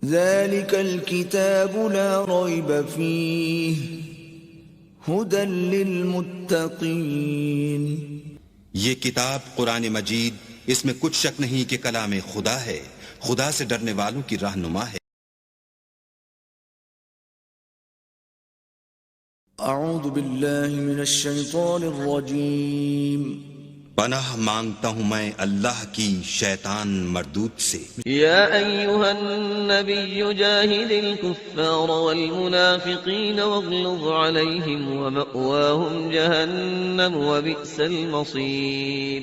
ذلك الكتاب لا ريب فيه هدى للمتقين۔ یہ کتاب قرآن مجید، اس میں کچھ شک نہیں کہ کلام خدا ہے، خدا سے ڈرنے والوں کی رہنما ہے۔ اعوذ باللہ من الشیطان الرجیم۔ پناہ مانگتا ہوں میں اللہ کی شیطان مردود سے۔ یا ایہا النبی جاہد الکفار والمنافقین واغلظ علیہم ومأواہم جہنم وبئس المصیر۔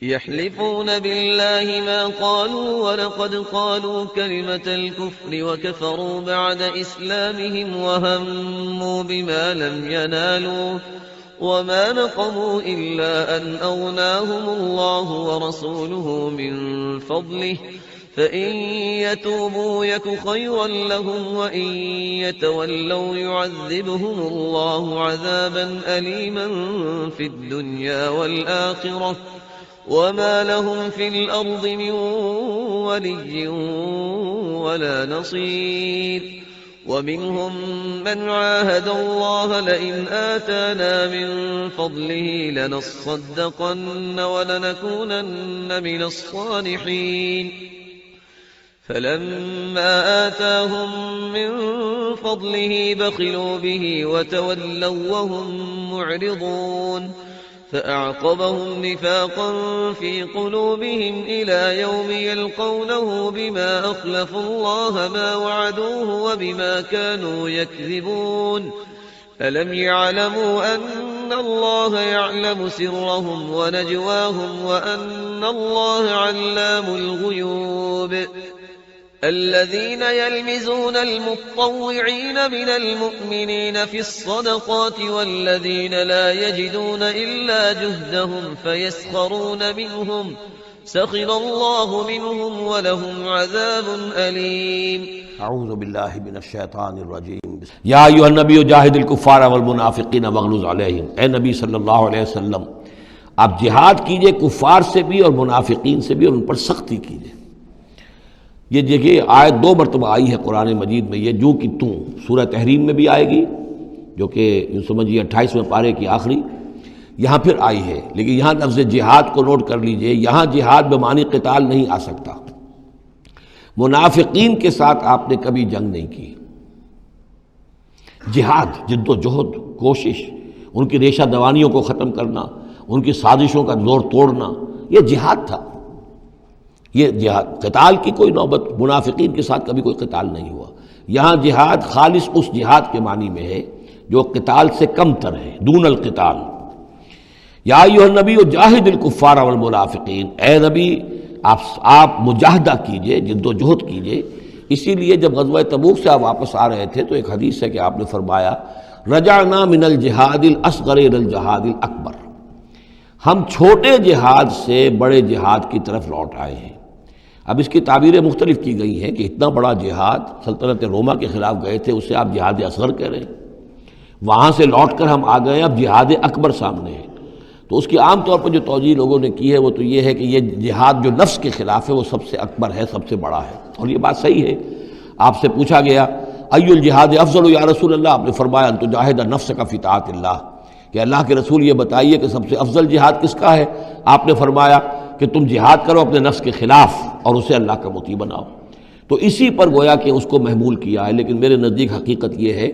يحلفون بالله ما قالوا ولقد قالوا كلمة الكفر وكفروا بعد إسلامهم وهموا بما لم ينالوا وما نقموا إلا أن أغناهم الله ورسوله من فضله فإن يتوبوا يك خيرا لهم وإن يتولوا يعذبهم الله عذابا أليما في الدنيا والآخرة وما لهم في الأرض من ولي ولا نصير ومنهم من عاهد الله لئن آتانا من فضله لنصدقن ولنكونن من الصالحين فلما آتاهم من فضله بخلوا به وتولوا وهم معرضون فأعقبهم نفاقا في قلوبهم إلى يوم يلقونه بما أخلفوا الله ما وعدوه وبما كانوا يكذبون ألم يعلموا أن الله يعلم سرهم ونجواهم وأن الله علام الغيوب الذين يلمزون المطوعين من المؤمنين في الصدقات والذين لا يجدون إلا جهدهم فيسخرون منهم سخر الله منهم ولهم عذاب أليم۔ اعوذ باللہ من الشیطان الرجیم۔ یا ایھا النبی جاہد الکفار والمنافقین واغلظ علیہم۔ اے نبی صلی اللہ علیہ وسلم، آپ جہاد کیجئے کفار سے بھی اور منافقین سے بھی، اور ان پر سختی کیجئے۔ یہ دیکھیے آیت 2 مرتبہ آئی ہے قرآن مجید میں، یہ جو کہ تم سورہ تحریم میں بھی آئے گی جو کہ یوں سمجھیے 28ویں پارے کی آخری، یہاں پھر آئی ہے، لیکن یہاں لفظ جہاد کو نوٹ کر لیجئے، یہاں جہاد بمعنی قتال نہیں آ سکتا۔ منافقین کے ساتھ آپ نے کبھی جنگ نہیں کی۔ جہاد جد و جہد، کوشش، ان کی ریشہ دوانیوں کو ختم کرنا، ان کی سازشوں کا زور توڑنا، یہ جہاد تھا۔ یہ جہاد، قتال کی کوئی نوبت منافقین کے ساتھ کبھی کوئی قتال نہیں ہوا۔ یہاں جہاد خالص اس جہاد کے معنی میں ہے جو قتال سے کم تر ہے، دون القتال۔ یا ایھا النبی جاہد الکفار والمنافقین، اے نبی آپ مجاہدہ کیجئے، جد و جہد کیجئے۔ اسی لیے جب غزوہ تبوک سے آپ واپس آ رہے تھے تو ایک حدیث ہے کہ آپ نے فرمایا رجعنا من الجہاد الاصغر الى الجہاد الاکبر، ہم چھوٹے جہاد سے بڑے جہاد کی طرف لوٹ آئے ہیں۔ اب اس کی تعبیریں مختلف کی گئی ہیں کہ اتنا بڑا جہاد سلطنت روما کے خلاف گئے تھے، اسے آپ جہاد اصغر کہہ رہے ہیں، وہاں سے لوٹ کر ہم آ گئے، اب جہاد اکبر سامنے ہے۔ تو اس کی عام طور پر جو توجیہ لوگوں نے کی ہے وہ تو یہ ہے کہ یہ جہاد جو نفس کے خلاف ہے وہ سب سے اکبر ہے، سب سے بڑا ہے، اور یہ بات صحیح ہے۔ آپ سے پوچھا گیا ای الجہاد افضل یا رسول اللہ، آپ نے فرمایا ان تجاہد نفسک فی طاعت اللہ، کہ اللہ کے رسول یہ بتائیے کہ سب سے افضل جہاد کس کا ہے؟ آپ نے فرمایا کہ تم جہاد کرو اپنے نفس کے خلاف اور اسے اللہ کا مطیع بناؤ۔ تو اسی پر گویا کہ اس کو محمول کیا ہے، لیکن میرے نزدیک حقیقت یہ ہے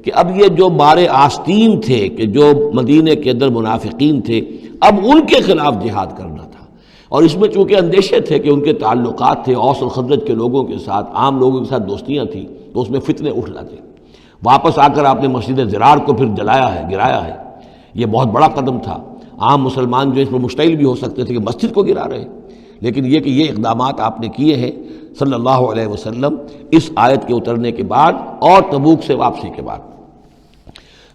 کہ اب یہ جو مارے آستین تھے کہ جو مدینے کے اندر منافقین تھے، اب ان کے خلاف جہاد کرنا تھا، اور اس میں چونکہ اندیشے تھے کہ ان کے تعلقات تھے اوس اور خزرج کے لوگوں کے ساتھ، عام لوگوں کے ساتھ دوستیاں تھیں، تو اس میں فتنے اٹھ جاتے۔ واپس آ کر آپ نے مسجد زرار کو پھر جلایا ہے، گرایا ہے، یہ بہت بڑا قدم تھا۔ عام مسلمان جو اس پر مشتعل بھی ہو سکتے تھے کہ مسجد کو گرا رہے ہیں، لیکن یہ کہ یہ اقدامات آپ نے کیے ہیں صلی اللہ علیہ وسلم اس آیت کے اترنے کے بعد اور تبوک سے واپسی کے بعد۔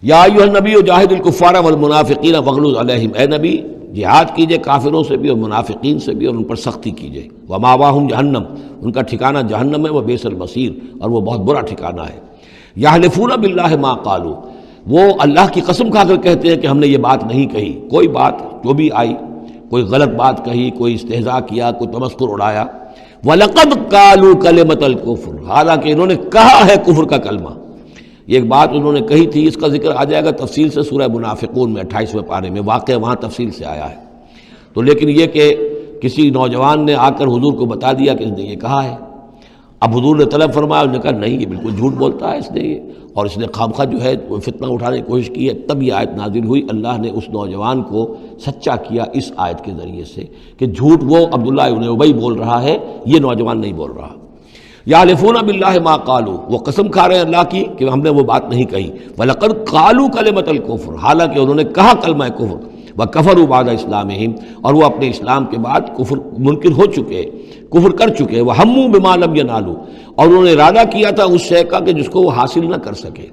یا ایھا النبی جاہد الکفار والمنافقین واغلظ علیہم، اے نبی جہاد کیجئے کافروں سے بھی اور منافقین سے بھی، اور ان پر سختی کیجئے۔ ومأواہم جہنم، ان کا ٹھکانہ جہنم ہے، وبئس المصیر، اور وہ بہت برا ٹھکانہ ہے۔ یحلفون باللہ ما قالوا، وہ اللہ کی قسم کھا کر کہتے ہیں کہ ہم نے یہ بات نہیں کہی۔ کوئی بات جو بھی آئی، کوئی غلط بات کہی، کوئی استہزاء کیا، کوئی تمسخر اڑایا، وَلَقَدْ قَالُوا كَلِمَةَ الْكُفْرِ، حالانکہ انہوں نے کہا ہے کفر کا کلمہ. یہ ایک بات انہوں نے کہی تھی، اس کا ذکر آ جائے گا تفصیل سے سورہ منافقون میں 28ویں پارے میں، واقعہ وہاں تفصیل سے آیا ہے. تو لیکن یہ کہ کسی نوجوان نے آ کر حضور کو بتا دیا کہ اس نے یہ کہا ہے. اب حضور نے طلب فرمایا، انہوں نے کہا نہیں یہ بالکل جھوٹ بولتا ہے اس نے یہ، اور اس نے خامخواہ جو ہے وہ فتنہ اٹھانے کی کوشش کی ہے. تب یہ آیت نازل ہوئی، اللہ نے اس نوجوان کو سچا کیا اس آیت کے ذریعے سے کہ جھوٹ وہ عبداللہ ابن ابی بول رہا ہے، یہ نوجوان نہیں بول رہا. یحلفون باللہ ما قالوا، وہ قسم کھا رہے ہیں اللہ کی کہ ہم نے وہ بات نہیں کہی. وَلَقَدْ قَالُوا كَلِمَةَ الْكُفْرِ، حالانکہ انہوں نے کہا کلمہ کفر. وَكَفَرُوا بَعْدَ إِسْلَامِهِمْ، اور وہ اپنے اسلام کے بعد کفر منکر ہو چکے، کفر کر چکے. وَهَمُّوا بِمَا لَمْ يَنَالُوا، اور انہوں نے ارادہ کیا تھا اس شے کا کہ جس کو وہ حاصل نہ کر سکے.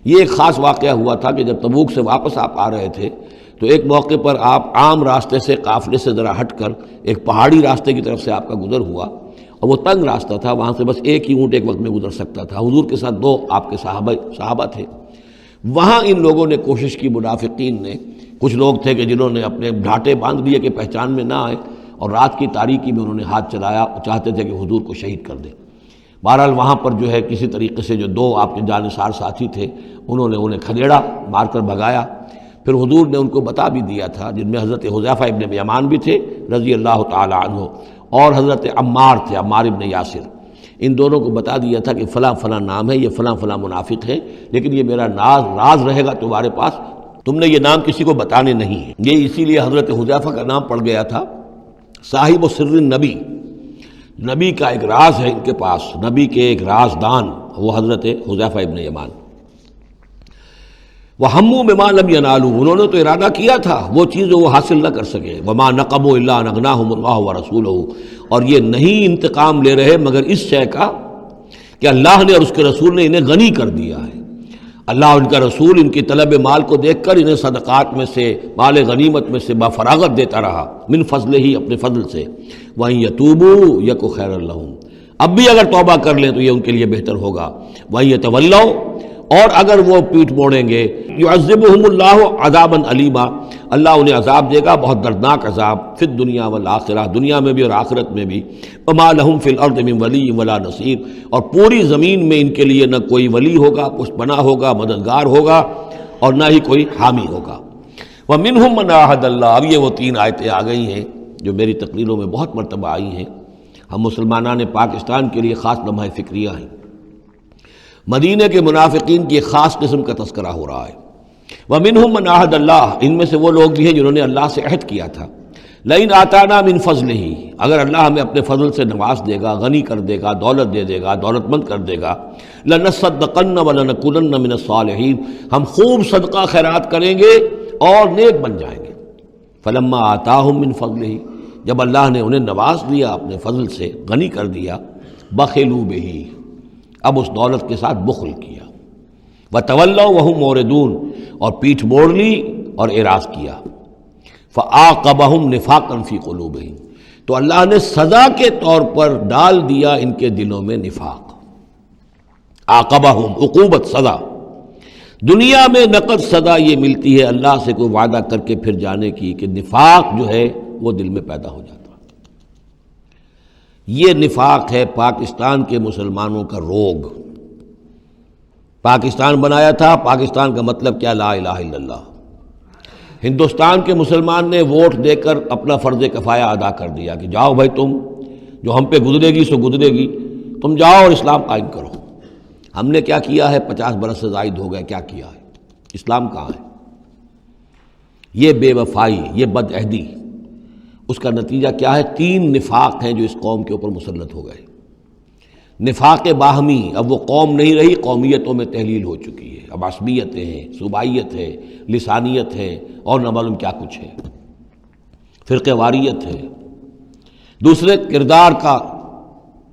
یہ ایک خاص واقعہ ہوا تھا کہ جب تبوک سے واپس آپ آ رہے تھے تو ایک موقع پر آپ عام راستے سے قافلے سے ذرا ہٹ کر ایک پہاڑی راستے کی طرف سے آپ کا گزر ہوا، اور وہ تنگ راستہ تھا، وہاں سے بس ایک ہی اونٹ ایک وقت میں گزر سکتا تھا. حضور کے ساتھ 2 آپ کے صحابہ تھے. وہاں ان لوگوں نے کوشش کی، منافقین نے، کچھ لوگ تھے کہ جنہوں نے اپنے ڈھاٹے باندھ لیے کہ پہچان میں نہ آئے، اور رات کی تاریکی میں انہوں نے ہاتھ چلایا، چاہتے تھے کہ حضور کو شہید کر دیں. بہرحال وہاں پر جو ہے کسی طریقے سے جو 2 آپ کے جانثار ساتھی تھے انہوں نے انہیں کھدیڑا، مار کر بھگایا. پھر حضور نے ان کو بتا بھی دیا تھا، جن میں حضرت حذیفہ ابن یمان بھی تھے رضی اللہ تعالی عنہ، اور حضرت عمار تھے، عمار ابن یاسر. ان دونوں کو بتا دیا تھا کہ فلاں فلاں نام ہے، یہ فلاں فلاں منافق ہے، لیکن یہ میرا راز رہے گا تمہارے پاس، تم نے یہ نام کسی کو بتانے نہیں ہے. یہ اسی لیے حضرت حذیفہ کا نام پڑ گیا تھا صاحب سر النبی. نبی کا ایک راز ہے ان کے پاس، نبی کے ایک رازدان، وہ حضرت حذیفہ ابن یمان. وَهَمُّوا بِمَا لَمْ يَنَالُوا، انہوں نے تو ارادہ کیا تھا وہ چیز وہ حاصل نہ کر سکے. وَمَا نَقَمُوا إِلَّا أَنْ أَغْنَاهُمُ اللَّهُ وَرَسُولُهُ، اور یہ نہیں انتقام لے رہے مگر اس شے کا کہ اللہ نے اور اس کے رسول نے انہیں غنی کر دیا ہے. اللہ اور ان کا رسول ان کی طلب مال کو دیکھ کر انہیں صدقات میں سے، مال غنیمت میں سے بفراغت دیتا رہا، من فضل ہی، اپنے فضل سے. وَإِن يَتُوبُوا يَكُ خَيْرًا لَهُمْ، اب بھی اگر توبہ کر لیں تو یہ ان کے لیے بہتر ہوگا. وَإِن يَتَوَلَّوْا، اور اگر وہ پیٹھ موڑیں گے، يُعَذِّبُهُمُ اللَّهُ عَذَابًا أَلِيمًا، اللہ انہیں عذاب دے گا بہت دردناک عذاب، فی الدنیا والآخرہ، دنیا میں بھی اور آخرت میں بھی. وَمَا لَهُمْ فِي الْأَرْضِ مِنْ وَلِيٍّ وَلَا نَصِيرٍ، اور پوری زمین میں ان کے لیے نہ کوئی ولی ہوگا، پشت پناہ ہوگا، مددگار ہوگا، اور نہ ہی کوئی حامی ہوگا. وَمِنْهُمْ مَنْ عَاهَدَ اللَّهُ، اب یہ وہ 3 آیتیں آ گئی ہیں جو میری تقریروں میں بہت مرتبہ آئی ہیں. ہم مسلمانان پاکستان کے لیے خاص لمحہ فکریہ ہیں. مدینہ کے منافقین کی ایک خاص قسم کا تذکرہ ہو رہا ہے. وَمِنْهُمْ مَنْ عَاهَدَ اللَّهُ، ان میں سے وہ لوگ بھی ہیں جنہوں نے اللہ سے عہد کیا تھا. لَئِنْ آتَانَا مِنْ فَضْلِهِ، اگر اللہ ہمیں اپنے فضل سے نواز دے گا، غنی کر دے گا، دولت دے دے گا، دولت مند کر دے گا، لَنَصَّدَّقَنَّ وَلَنَكُونَنَّ مِنَ الصَّالِحِينَ، ہم خوب صدقہ خیرات کریں گے اور نیک بن جائیں گے. فَلَمَّا آتَاهُم مِنْ فَضْلِهِ، جب اللہ نے انہیں نواز دیا اپنے فضل سے، غنی کر دیا، بَخِلُوا بِهِ، اب اس دولت کے ساتھ بخل کیا. وَتَوَلَّوْا وَهُمْ مُعْرِضُونَ، اور پیٹھ موڑ لی اور اعراض کیا. فَعَاقَبَهُمْ نِفَاقًا فِي قُلُوبِهِمْ، تو اللہ نے سزا کے طور پر ڈال دیا ان کے دلوں میں نفاق. عاقبہم، عقوبت، سزا. دنیا میں نقد سزا یہ ملتی ہے اللہ سے کوئی وعدہ کر کے پھر جانے کی کہ نفاق جو ہے وہ دل میں پیدا ہو جاتا. یہ نفاق ہے پاکستان کے مسلمانوں کا روگ. پاکستان بنایا تھا، پاکستان کا مطلب کیا؟ لا الہ الا اللہ. ہندوستان کے مسلمان نے ووٹ دے کر اپنا فرض کفایہ ادا کر دیا کہ جاؤ بھائی، تم جو ہم پہ گزرے گی سو گزرے گی، تم جاؤ اور اسلام قائم کرو. ہم نے کیا کیا ہے؟ 50 برس سے زائد ہو گئے، کیا کیا ہے؟ اسلام کہاں ہے؟ یہ بے وفائی، یہ بد عہدی، اس کا نتیجہ کیا ہے؟ 3 نفاق ہیں جو اس قوم کے اوپر مسلط ہو گئے. نفاق باہمی، اب وہ قوم نہیں رہی، قومیتوں میں تحلیل ہو چکی ہے. اب عصبیتیں ہیں، صوبائیت ہے، لسانیت ہے، اور نہ معلوم کیا کچھ ہے، فرقہ واریت ہے. دوسرے، کردار کا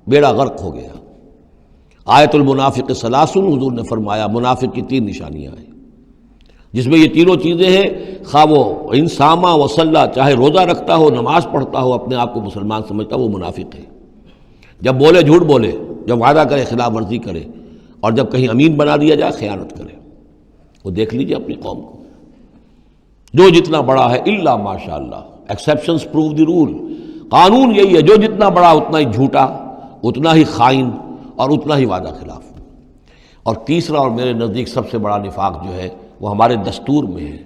بیڑا غرق ہو گیا. آیت المنافق ثلاث، حضور نے فرمایا منافق کی 3 نشانیاں ہیں، جس میں یہ تینوں چیزیں ہیں. خواہ وہ انسامہ وصلہ، چاہے روزہ رکھتا ہو، نماز پڑھتا ہو، اپنے آپ کو مسلمان سمجھتا ہو، وہ منافق ہے. جب بولے جھوٹ بولے، جب وعدہ کرے خلاف ورزی کرے، اور جب کہیں امین بنا دیا جائے خیانت کرے. وہ دیکھ لیجئے اپنی قوم کو، جو جتنا بڑا ہے، الا ماشاء اللہ، ایکسیپشنز پروو دی رول. قانون یہی ہے، جو جتنا بڑا اتنا ہی جھوٹا، اتنا ہی خائن اور اتنا ہی وعدہ خلاف۔ اور تیسرا اور میرے نزدیک سب سے بڑا نفاق جو ہے وہ ہمارے دستور میں ہے۔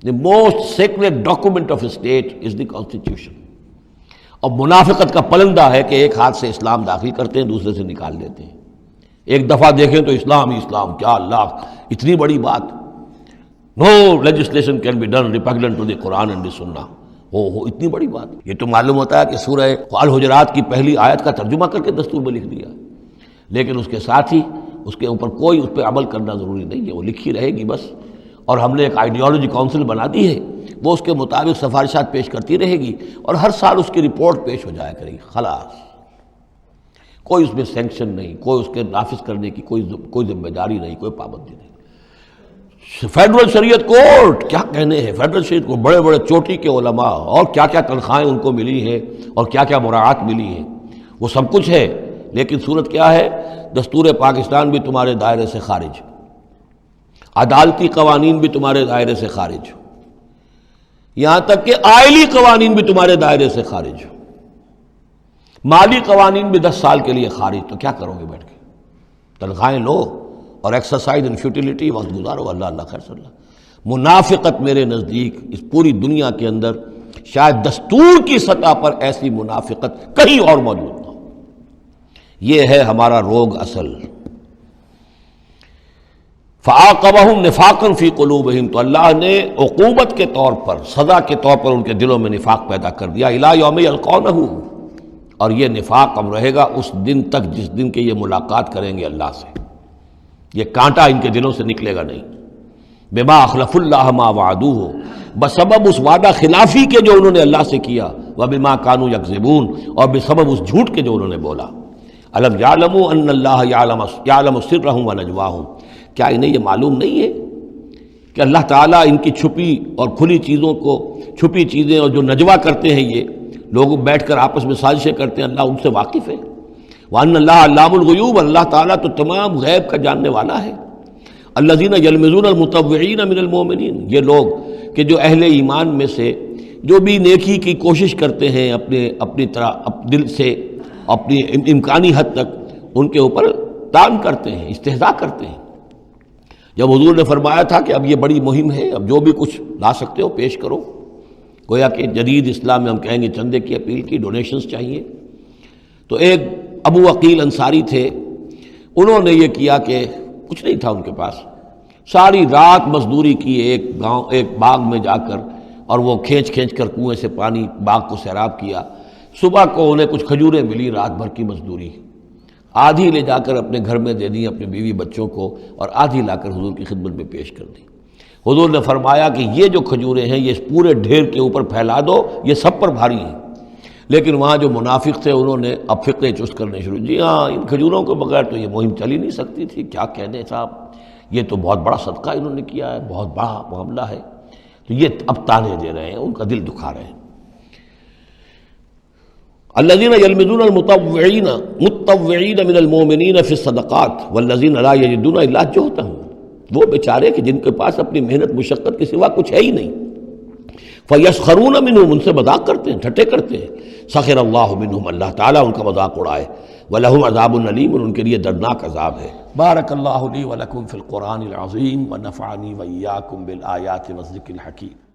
The most sacred document of a state is the constitution۔ اور منافقت کا پلندہ ہے کہ ایک ہاتھ سے اسلام داخل کرتے ہیں، دوسرے سے نکال دیتے ہیں۔ ایک دفعہ دیکھیں تو اسلام ہی اسلام، کیا اللہ اتنی بڑی بات، no legislation can be done repugnant to the Quran and the Sunnah۔ ہو اتنی بڑی بات، یہ تو معلوم ہوتا ہے کہ سورہ الحجرات کی پہلی آیت کا ترجمہ کر کے دستور میں لکھ دیا، لیکن اس کے ساتھ ہی اس کے اوپر کوئی اس پہ عمل کرنا ضروری نہیں ہے، وہ لکھی رہے گی بس۔ اور ہم نے ایک آئیڈیالوجی کونسل بنا دی ہے، وہ اس کے مطابق سفارشات پیش کرتی رہے گی اور ہر سال اس کی رپورٹ پیش ہو جایا کرے گی، خلاص۔ کوئی اس میں سینکشن نہیں، کوئی اس کے نافذ کرنے کی کوئی ذمہ داری نہیں، کوئی پابندی نہیں۔ فیڈرل شریعت کورٹ کیا کہنے ہیں، فیڈرل شریعت کو بڑے بڑے چوٹی کے علماء اور کیا کیا تنخواہیں ان کو ملی ہیں اور کیا کیا مراعات ملی ہیں، وہ سب کچھ ہے، لیکن صورت کیا ہے؟ دستور پاکستان بھی تمہارے دائرے سے خارج، عدالتی قوانین بھی تمہارے دائرے سے خارج، یہاں تک کہ آئلی قوانین بھی تمہارے دائرے سے خارج، مالی قوانین بھی 10 سال کے لیے خارج۔ تو کیا کرو گے بیٹھ کے؟ تنخواہیں لو اور ایکسرسائز ان فیوٹیلیٹی وقت گزارو، اللہ اللہ خیر صلی اللہ۔ منافقت میرے نزدیک اس پوری دنیا کے اندر شاید دستور کی سطح پر ایسی منافقت کہیں اور موجود نہ ہو۔ یہ ہے ہمارا روگ اصل۔ فَعَاقَبَهُمْ نِفَاقًا فِي قُلُوبِهِمْ، تو اللہ نے عقوبت کے طور پر، سزا کے طور پر ان کے دلوں میں نفاق پیدا کر دیا، إِلَىٰ يَوْمِ يَلْقَوْنَهُ، اور یہ نفاق اب رہے گا اس دن تک جس دن کے یہ ملاقات کریں گے اللہ سے، یہ کانٹا ان کے دلوں سے نکلے گا نہیں۔ بما اخلف اللہ ما وعدوہ، بسبب اس وعدہ خلافی کے جو انہوں نے اللہ سے کیا، وبما کانوا یکذبون، اور بسبب اس جھوٹ کے جو انہوں نے بولا۔ الم یعلموا ان اللہ یعلم سرهم ونجواهم، کیا انہیں یہ معلوم نہیں ہے کہ اللہ تعالیٰ ان کی چھپی اور کھلی چیزوں کو، چھپی چیزیں اور جو نجوا کرتے ہیں یہ لوگ بیٹھ کر آپس میں سازشیں کرتے ہیں، اللہ ان سے واقف ہے۔ وَأَنَّ اللَّهَ عَلَّامُ الْغُيُوبِ، اللہ تعالیٰ تو تمام غیب کا جاننے والا ہے۔ الَّذِينَ يَلْمِزُونَ الْمُطَوِّعِينَ مِنَ الْمُؤْمِنِينَ، یہ لوگ کہ جو اہل ایمان میں سے جو بھی نیکی کی کوشش کرتے ہیں اپنی طرح دل سے، اپنی امکانی حد تک ان کے اوپر تان کرتے ہیں، استہزاء کرتے ہیں۔ جب حضور نے فرمایا تھا کہ اب یہ بڑی مہم ہے، اب جو بھی کچھ لا سکتے ہو پیش کرو، گویا کہ جدید اسلام میں ہم کہیں گے چندے کی اپیل کی، ڈونیشنز چاہیے، تو ایک ابو عقیل انصاری تھے، انہوں نے یہ کیا کہ کچھ نہیں تھا ان کے پاس، ساری رات مزدوری کی ایک باغ میں جا کر، اور وہ کھینچ کر کنویں سے پانی باغ کو سیراب کیا۔ صبح کو انہیں کچھ کھجوریں ملی، رات بھر کی مزدوری، آدھی لے جا کر اپنے گھر میں دے دی اپنے بیوی بچوں کو، اور آدھی لا کر حضور کی خدمت میں پیش کر دی۔ حضور نے فرمایا کہ یہ جو کھجوریں ہیں یہ اس پورے ڈھیر کے اوپر پھیلا دو، یہ سب پر بھاری ہیں۔ لیکن وہاں جو منافق تھے انہوں نے اب فقے چست کرنے شروع، جی ہاں ان کھجوروں کے بغیر تو یہ مہم چل ہی نہیں سکتی تھی، کیا کہنے صاحب، یہ تو بہت بڑا صدقہ انہوں نے کیا ہے، بہت بڑا معاملہ ہے۔ تو یہ اب تانے دے رہے ہیں، ان کا دل دکھا رہے ہیں۔ الذين يلمزون المطوعين من المؤمنين في الصدقات والذين لا يجدون الا جهدهم، وہ بیچارے کہ جن کے پاس اپنی محنت مشقت کے سوا کچھ ہے ہی نہیں، فیسخرون منهم، ان سے مذاق کرتے ہیں، ٹھٹے کرتے ہیں، سخر اللہ منهم، اللہ تعالیٰ ان کا مذاق اڑائے، ولہم عذاب علیم، اور ان کے لیے دردناک عذاب ہے۔ بارک اللہ لی ولکم فی القرآن العظیم ونفعنی وإیاکم بالآیات والذکر الحکیم۔